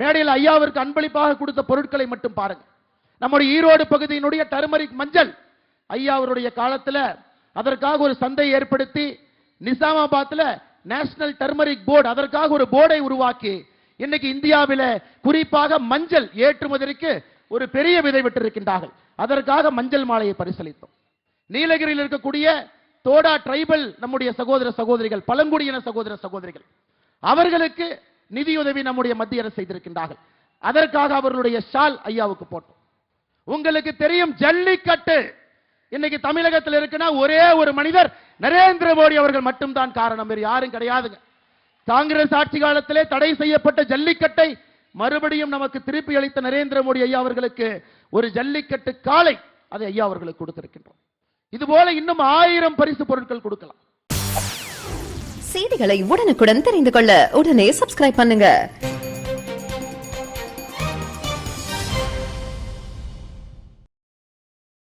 மேடையில் ஐயாவிற்கு அன்பளிப்பாக கொடுத்த பொருட்களை மட்டும் பாருங்க. நம்முடைய ஈரோடு பகுதியினுடைய டர்மரிக் மஞ்சள் ஐயா அவருடைய காலத்துல அதற்காக ஒரு சந்தை ஏற்படுத்தி நிசாமாபாத்ல நேஷனல் டர்மரிக் போர்டு அதற்காக ஒரு போர்டை உருவாக்கி இன்னைக்கு இந்தியாவில குறிப்பாக மஞ்சள் ஏற்றுமதிக்கு ஒரு பெரிய விதை விட்டிருக்கின்றார்கள். அதற்காக மஞ்சள் மாலையை பரிசளித்தோம். நீலகிரியில் இருக்கக்கூடிய தோடா டிரைபல் நம்முடைய சகோதர சகோதரிகள், பழங்குடியின சகோதர சகோதரிகள், அவர்களுக்கு நிதியுதவி நம்முடைய மத்திய அரசு செய்திருக்கின்றார்கள். அதற்காக அவர்களுடைய ஷால் ஐயாவுக்கு போட்டோம். உங்களுக்கு தெரியும், ஜல்லிக்கட்டு இன்னைக்கு தமிழகத்தில் இருக்குன்னா ஒரே ஒரு மனிதர் நரேந்திர மோடி அவர்கள் மட்டும்தான் காரணம், வேறு யாரும் கிடையாதுங்க. காங்கிரஸ் ஆட்சி காலத்திலே தடை செய்யப்பட்ட ஜல்லிக்கட்டை மறுபடியும் நமக்கு திருப்பி அளித்த நரேந்திர மோடி ஐயா அவர்களுக்கு ஒரு ஜல்லிக்கட்டு காளை அதை ஐயா அவர்களுக்கு கொடுத்திருக்கின்றோம். இதுபோல இன்னும் 1000 பரிசு பொருட்கள் கொடுக்கலாம். செய்திகளை உடனுக்குடன் தெரிந்து கொள்ள உடனே சப்ஸ்கிரைப் பண்ணுங்க.